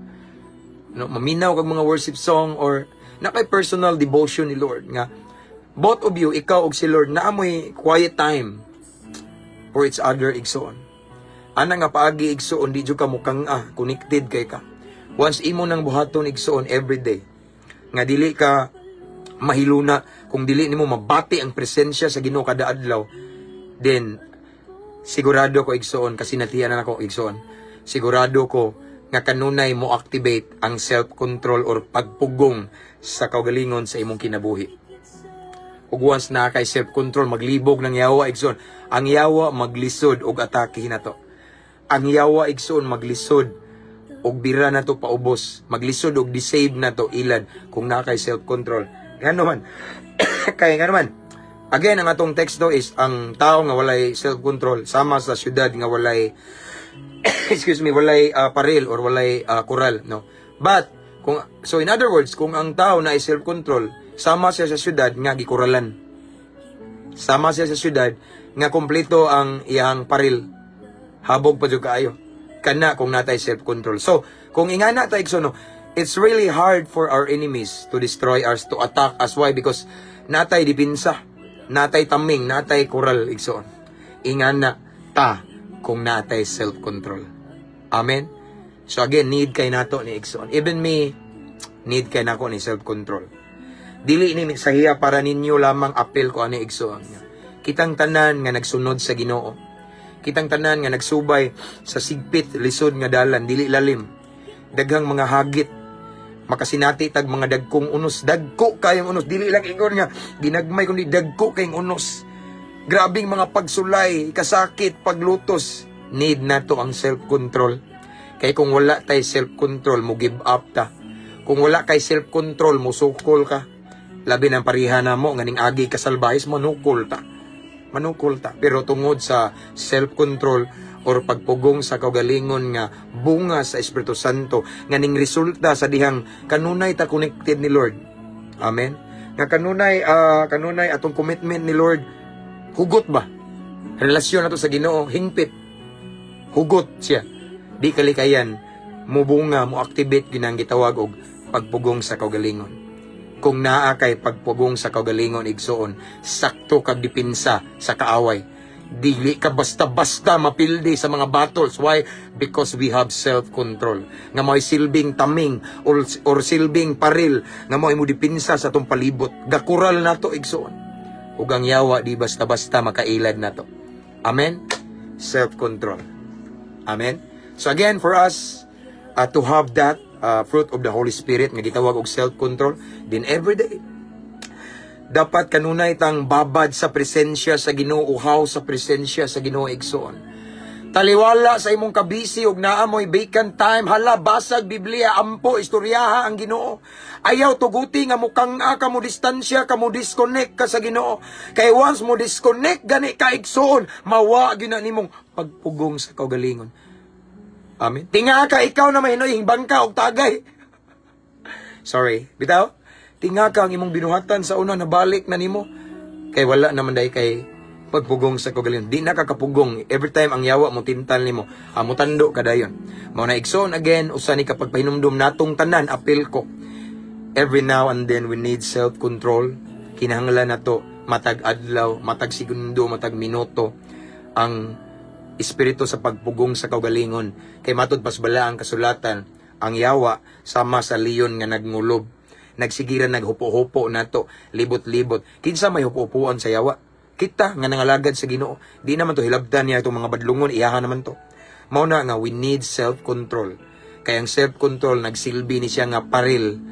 No, maminaw kag mga worship song or nakay personal devotion ni Lord nga both of you, ikaw ug si Lord, naamoy quiet time for each other igsoon. Ana nga paagi igsoon, di jud ka mukang connected kay ka. Once imo nang buhaton igsoon every day, nga dili ka mahiluna, kung dili nimo mabati ang presensya sa Ginoo kada adlaw, then sigurado ko igsoon, kasi natiyan na ako igsoon, sigurado ko nga kanunay mo activate ang self-control or pagpugong sa kaugalingon sa imong kinabuhi. Ug once na kay self-control, maglibog ng yawa igsoon. Ang yawa maglisod og atake nato. Ang yawa igsoon maglisod og bira na to paubos, maglisod og disave na to ilad kung na kay self-control. Ngano man, kaya ngano man, again, ang atong teksto is, ang tao nga walay self-control, sama sa syudad nga walay, walay paril or walay kural, no? But, so in other words, kung ang tao na ay self-control, sama siya sa syudad nga gikuralan. Sama siya sa syudad nga kompleto ang iyang paril. Habog pa jud kaayo. Kana kung natay self-control. So, kung ingana ta igsoon, no, it's really hard for our enemies to destroy us, to attack us. Why? Because natay dipinsa, natay taming, natay kural igsoon. Ingana ta kung natay self-control. Amen? So again, need kay nato ni igsoon. Even me, need kay nako ni self-control. Dili ni sahiya para ninyo lamang apel ko ani igsoon. Kitang tanan nga nagsunod sa Ginoo. Kitang tanan nga nagsubay sa sigpit lisod nga dalan, dili lalim. Daghang mga hagit, makasinati tag mga dagkong unos. Dagko kayong unos, dili lang ingon nga ginagmay kundi dagko kayong unos. Grabing mga pagsulay, kasakit, paglutos. Need nato ang self-control. Kay kung wala tay self-control, mo give up ta. Kung wala kay self-control, mo sukol ka. Labi ng pariha na mo, nganing agi kasalbahis, manukol ta. Manukol ta. Pero tungod sa self-control or pagpugong sa kaugalingon nga bunga sa Espiritu Santo, nganing resulta sa dihang kanunay ta connected ni Lord. Amen? Nga kanunay atong commitment ni Lord, hugot ba? Relasyon nato sa Ginoo, hingpit. Hugot siya. Di kalikayan, mubunga, mo activate ginang gitawag og pagpugong sa kaugalingon. Kung naa kay pagpugong sa kaugalingon igsoon, sakto kag dipinsa sa kaaway. Dili ka basta-basta mapildi sa mga battles. Why? Because we have self-control. Nga mo'y silbing taming or silbing paril, nga mo'y mo dipinsa sa tong palibot. Gakural nato igsoon. Ug ang yawa di basta-basta makailad nato. Amen? Self-control. Amen? So again, for us to have that fruit of the Holy Spirit nga gitawag og self-control, din every day dapat kanunay tang babad sa presensya sa Ginoo, uhaw sa presensya sa Ginoo igsoon. Taliwala sa imong kabisi ug naamoy vacant time, hala basag Biblia, ampo istoryaha ang Ginoo. Ayaw tuguti nga mukang ka mo distansya, ka mo disconnect ka sa Ginoo. Kay once mo disconnect gani ka igsoon, mawa gyud na nimong pagpugong sa kaugalingon. Amen. Tinga ka ikaw na mahinoy hingbang ka og tagay. Sorry, bitaw. Tinga ka ang imong binuhatan sa una, nabalik na nimo. Kay wala naman day kay pagpugong sa kaugalingon. Di na kakapugong. Every time ang yawa mo tintal nimo, mutando ka dayon. Mao na igsoon again, usa ni kapag pahinumdum natong tanan, apil ko. Every now and then we need self-control. Kinahanglan nato matag adlaw, matag segundo, matag minuto ang espiritu sa pagpugong sa kaugalingon. Kay matud pasbala ang kasulatan, ang yawa sama sa leon nga nagngulob. Nagsigiran, naghupo-hupo nato, libot-libot. Kinsa may hupo-hupuan sa yawa? Kita nga nangalagad sa Ginoo. Di naman to hilabdan niya itong mga badlungon, iyahan naman to. Mao na nga we need self-control. Kaya ang self-control nagsilbi ni siya nga paril,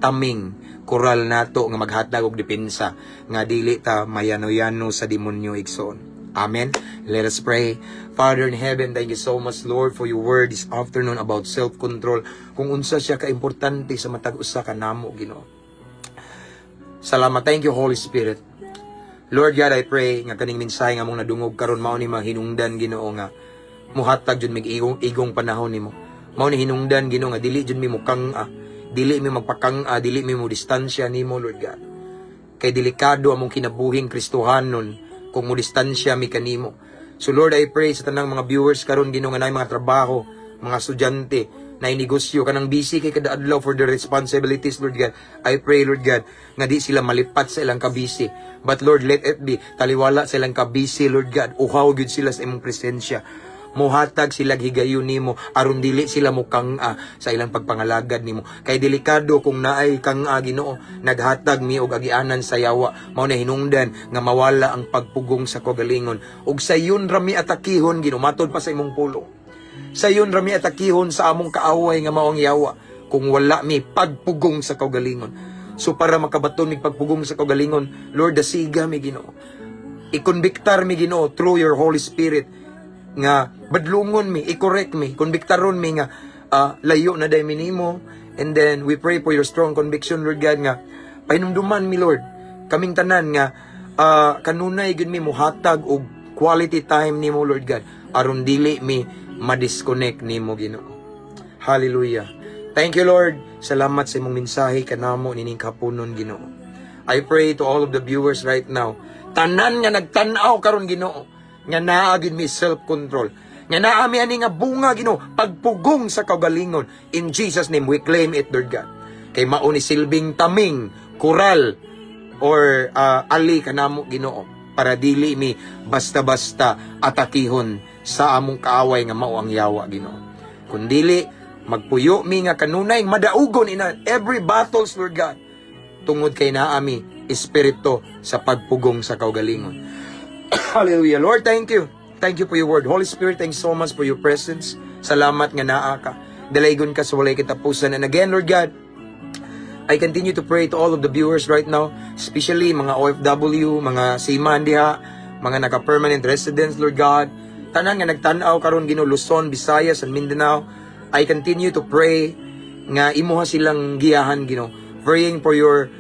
taming, kural nato nga maghatag og depensa nga dili ta mayano-yano sa demonyo igsoon. Amen. Let us pray. Father in heaven, thank you so much, Lord, for your word this afternoon about self-control. Kung unsa siya ka-importante sa matag usa ka namo, Ginoo. Salamat. Thank you, Holy Spirit. Lord God, I pray nga kaning mensahe nga mong nadungog karon mao ni mahinungdan, Ginoo, nga muhatag jud mig igong panahon nimo. Mao ni hinungdan Ginoo nga dili jud mi mo dili mi magpakang dili mi mo distansya nimo Lord God. Kay delikado among kinabuhing Kristohanon kung mo distansya mi kanimo. So Lord, I pray sa tanang mga viewers karon Ginoo nga nay mga trabaho, mga estudyante, na negosyo kanang busy kay kada adlaw for their responsibilities Lord God. I pray Lord God nga di sila malipat sa ilang kabisi. But Lord, let it be taliwala sa ilang kabisi Lord God. Uhaw gyud sila sa imong presensya. Muhatag sila higayon nimo aron dili sila mukang sa ilang pagpangalagad nimo. Kay delikado kung naay kang Ginoo naghatag mi og agianan sa yawa, mao na hinungdan nga mawala ang pagpugong sa kagalingon. Ug sayon rami atakihon Ginoo matod pa sa imong pulong. Sayon rami atakihon sa among kaaway nga maong yawa kung wala mi pagpugong sa kaugalingon. So para makabaton mi pagpugong sa kaugalingon, Lord, dasiga mi Ginoo. Ikonbiktar mi Ginoo through your Holy Spirit nga badlungon mi, i-correct mi, konbiktaron mi nga layo na day minimo. And then we pray for your strong conviction Lord God nga pahinumduman mi Lord kaming tanan nga kanunay gid mi mohatag og quality time nimo Lord God aron dili mi ma-disconnect nimo Ginoo. Hallelujah. Thank you Lord. Salamat sa imong mensahe kanamo nining kapunon Ginoo. I pray to all of the viewers right now. Tanan nga nagtan-aw karon Ginoo nga naa gid mi self-control. Nga naa mi ani nga bunga Ginoo pagpugong sa kaugalingon. In Jesus name we claim it Lord God. Kay mao ni silbing taming, kural or ali kanamo Ginoo para dili mi basta-basta atakihon sa among kaaway nga mao ang yawa Ginoo. Kun dili magpuyo mi nga kanunay madaugon ina every battles Lord God. Tungod kay naa mi espiritu sa pagpugong sa kaugalingon. Hallelujah. Lord, thank you. Thank you for your word. Holy Spirit, thanks so much for your presence. Salamat nga naa ka. Dalaygon ka sa walay kitapusan. And again, Lord God, I continue to pray to all of the viewers right now, especially mga OFW, mga seaman diha, mga naka-permanent residents, Lord God. Tanan nga nagtanaw karon Ginoo Luzon, Visayas, and Mindanao. I continue to pray nga imuha silang giyahan Ginoo. Praying for your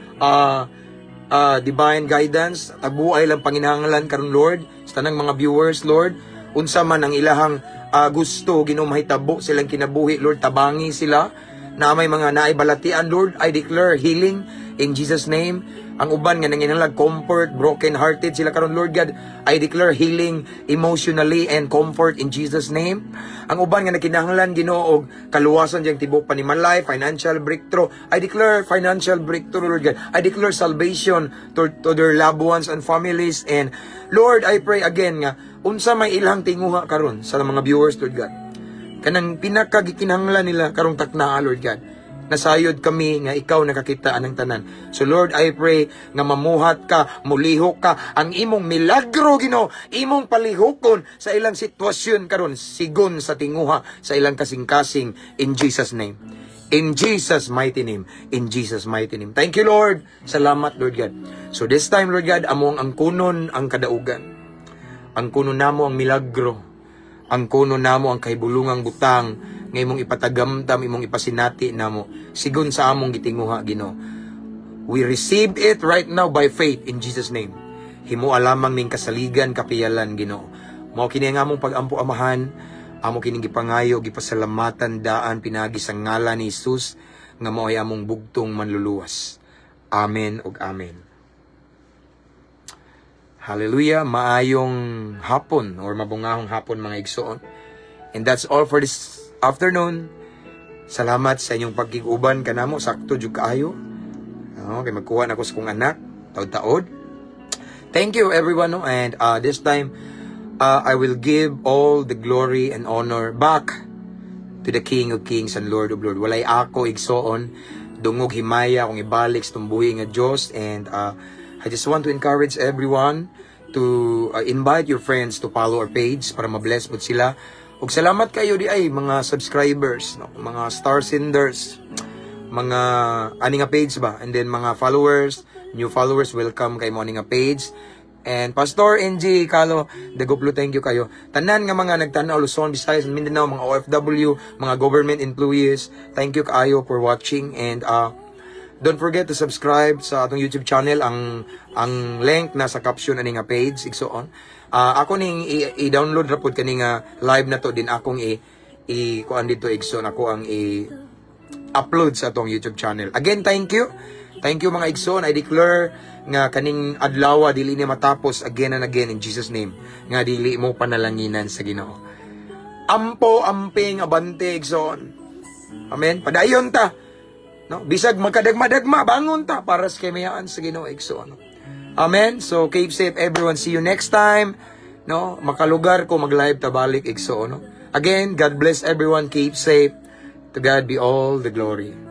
divine guidance, tagbuay lang panginahanglan karon Lord, sa tanang mga viewers Lord, unsa man ang ilahang gusto Ginoo mahitabo silang kinabuhi Lord, tabangi sila na may mga naibalatian Lord, I declare healing in Jesus name. Ang uban nga nanginahanglan comfort, broken hearted sila karon Lord God, I declare healing emotionally and comfort in Jesus name. Ang uban nga nakinahanglan Ginoo og kaluwasan diyang tibok panimalay, financial breakthrough, I declare financial breakthrough Lord God. I declare salvation to their loved ones and families. And Lord, I pray again nga unsa may ilang tinguha karon sa mga viewers Lord God, kanang pinakagikinahanglan nila karong taknaa Lord God, nasayod kami nga ikaw nakakita anang tanan. So Lord, I pray nga mamuhat ka, mulihok ka, ang imong milagro Ginoo, imong palihokon sa ilang sitwasyon karon, sigon sa tinguha sa ilang kasing-kasing in Jesus name. In Jesus mighty name. In Jesus mighty name. Thank you Lord. Salamat Lord God. So this time Lord God, among ang kunon ang kadaugan. Ang kunon namo ang milagro. Ang kunon namo ang kahibulungang butang nga imong ipatagamtam, imong ipasinati namo sigon sa among gitinguha Ginoo. We receive it right now by faith in Jesus name. Himo alamang ning kasaligan kapiyalan Ginoo. Mao kini nga among pagampo amahan, amo kining gipangayo gipasalamatan daan pinagi sa ngalan ni Hesus nga mao ay among bugtong manluluwas. Amen ug amen. Hallelujah. Maayong hapon or mabungahong hapon mga igsoon. And that's all for this afternoon. Salamat sa inyong pagkiguban kanamo, sakto jud kaayo. Okay, magkuha na ko sa kong anak, taod-taod. Thank you everyone, no? And this time I will give all the glory and honor back to the King of Kings and Lord of Lords. Walay ako igsoon, dungog himaya kung ibalik sa tumbuhi nga Dios. And I just want to encourage everyone to invite your friends to follow our page para ma-bless mo sila. Ug salamat kayo di ay mga subscribers, no? Mga star senders, mga ani nga page ba, and then mga followers, new followers, welcome kay mo ani nga page. And Pastor NG Kalo, dagoplo, thank you kayo. Tanan nga mga nagtanaw Luzon, Visayas, Mindanao, mga OFW, mga government employees, thank you kayo for watching. And don't forget to subscribe sa atong YouTube channel. Ang link nasa caption ani nga page igsoon. Ako ning i-download ra pud kani nga live na to din akong kuan dito igsoon, ako ang upload sa atong YouTube channel. Again, thank you. Thank you mga igsoon. I declare nga kaning adlaw dili ni matapos again and again in Jesus name. Nga dili mo panalanginan sa Ginoo. Ampo amping abante igsoon. Amen. Padayon ta. No, bisag magkadagma-dagma bangon ta para sa kamayaan sa Ginoo igsoon. Amen. So keep safe everyone. See you next time. No, makalugar ko mag-live ta balik igsoon. No? Again, God bless everyone. Keep safe. To God be all the glory.